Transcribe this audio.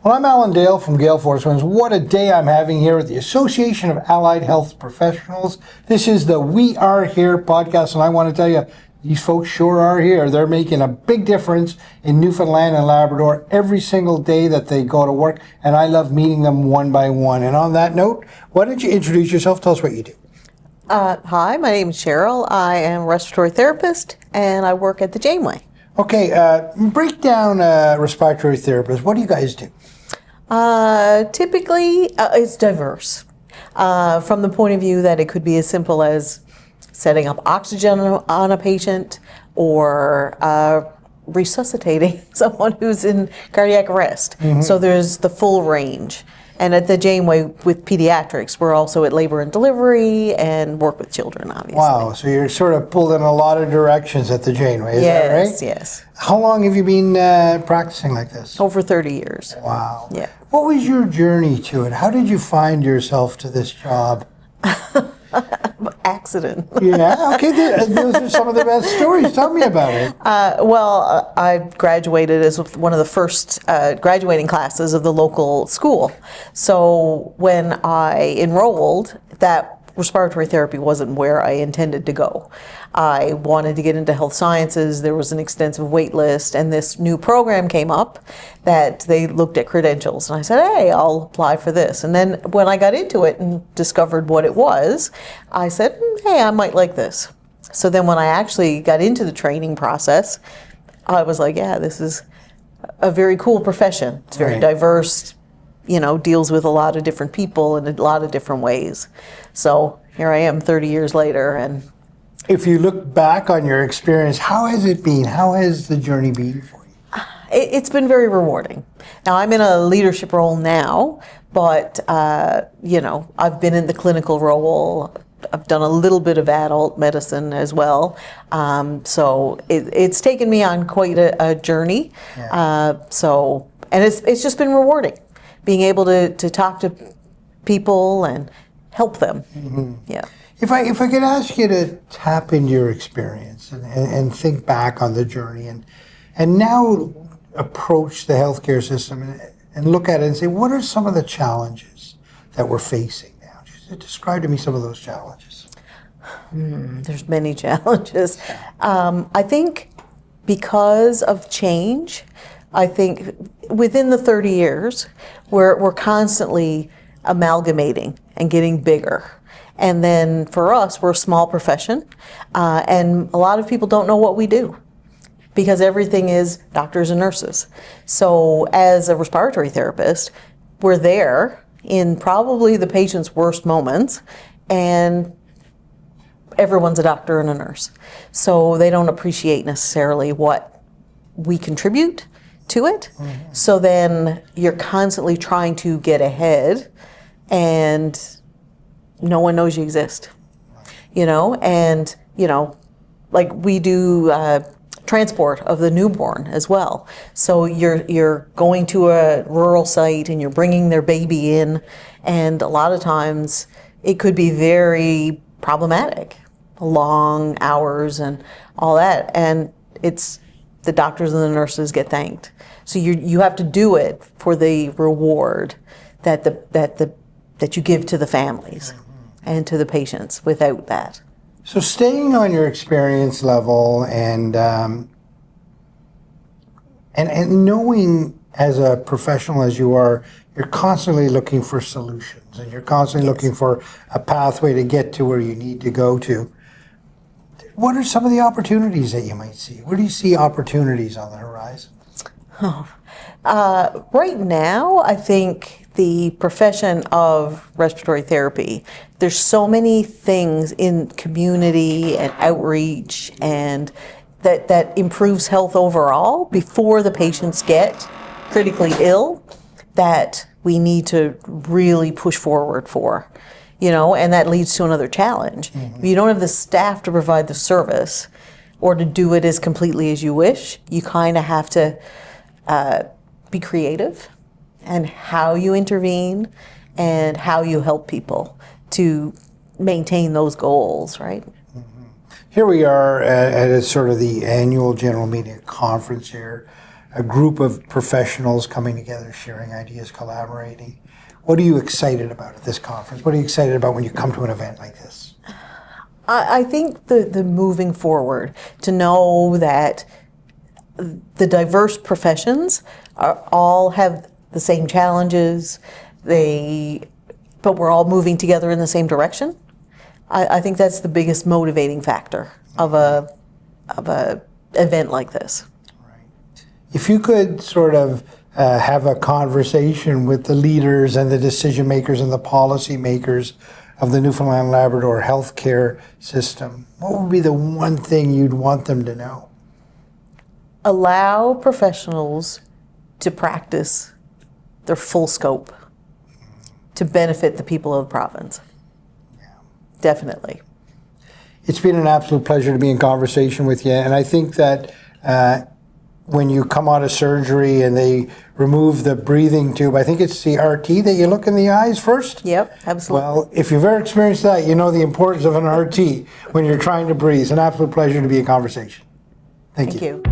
Well, I'm Alan Dale from Gale Force Winds. What a day I'm having here at the Association of Allied Health Professionals. This is the We Are Here podcast, and I want to tell you, these folks sure are here. They're making a big difference in Newfoundland and Labrador every single day that they go to work, and I love meeting them one by one. And on that note, why don't you introduce yourself? Tell us what you do. Hi, my name is Cheryl. I am a respiratory therapist, and I work at the Janeway. Okay, break down respiratory therapist. What do you guys do? Typically, it's diverse. From the point of view that it could be as simple as setting up oxygen on a patient or resuscitating someone who's in cardiac arrest. Mm-hmm. So there's the full range. And at the Janeway with pediatrics, we're also at labor and delivery and work with children, obviously. Wow, so you're sort of pulled in a lot of directions at the Janeway, is that right? Yes. How long have you been practicing like this? Over 30 years. Wow. Yeah. What was your journey to it? How did you find yourself to this job? Accident. Yeah, okay, those are some of the best stories. Tell me about it. I graduated as one of the first graduating classes of the local school. So when I enrolled, that respiratory therapy wasn't where I intended to go. I wanted to get into health sciences. There was an extensive wait list, and this new program came up that they looked at credentials. And I said, hey, I'll apply for this. And then when I got into it and discovered what it was, I said, hey, I might like this. So then when I actually got into the training process, I was like, yeah, this is a very cool profession. It's very diverse, deals with a lot of different people in a lot of different ways. So here I am 30 years later. And if you look back on your experience, how has it been? How has the journey been for you? It's been very rewarding. Now I'm in a leadership role now, but I've been in the clinical role. I've done a little bit of adult medicine as well. So it's taken me on quite a journey. Yeah. And it's just been rewarding, being able to talk to people and help them. Mm-hmm. Yeah. If I could ask you to tap into your experience and think back on the journey and now approach the healthcare system and look at it and say, what are some of the challenges that we're facing now? Just describe to me some of those challenges. There's many challenges. I think because of change, I think within the 30 years, we're constantly amalgamating and getting bigger. And then for us, we're a small profession, and a lot of people don't know what we do because everything is doctors and nurses. So as a respiratory therapist, we're there in probably the patient's worst moments, and everyone's a doctor and a nurse. So they don't appreciate necessarily what we contribute to it. Mm-hmm. So then you're constantly trying to get ahead, and no one knows you exist, like we do transport of the newborn as well. So you're going to a rural site and you're bringing their baby in, and a lot of times it could be very problematic, long hours and all that, and it's the doctors and the nurses get thanked. So you have to do it for the reward that you give to the families and to the patients without that. So staying on your experience level and knowing as a professional as you are, you're constantly looking for solutions and you're constantly looking for a pathway to get to where you need to go to. What are some of the opportunities that you might see? Where do you see opportunities on the horizon? Right now, I think the profession of respiratory therapy, there's so many things in community and outreach and that improves health overall before the patients get critically ill that we need to really push forward for, and that leads to another challenge. Mm-hmm. If you don't have the staff to provide the service or to do it as completely as you wish, you kind of have to be creative and how you intervene and how you help people to maintain those goals, right? Mm-hmm. Here we are at sort of the annual general meeting conference here. a group of professionals coming together, sharing ideas, collaborating. What are you excited about at this conference? What are you excited about when you come to an event like this? I think the moving forward, to know that the diverse professions all have the same challenges, but we're all moving together in the same direction. I think that's the biggest motivating factor of a event like this. Right. If you could sort of have a conversation with the leaders and the decision makers and the policy makers of the Newfoundland and Labrador healthcare system, what would be the one thing you'd want them to know? Allow professionals to practice their full scope to benefit the people of the province. Yeah. Definitely. It's been an absolute pleasure to be in conversation with you, and I think that when you come out of surgery and they remove the breathing tube, I think it's the RT that you look in the eyes first? Yep, absolutely. Well, if you've ever experienced that, you know the importance of an RT when you're trying to breathe. It's an absolute pleasure to be in conversation. Thank you.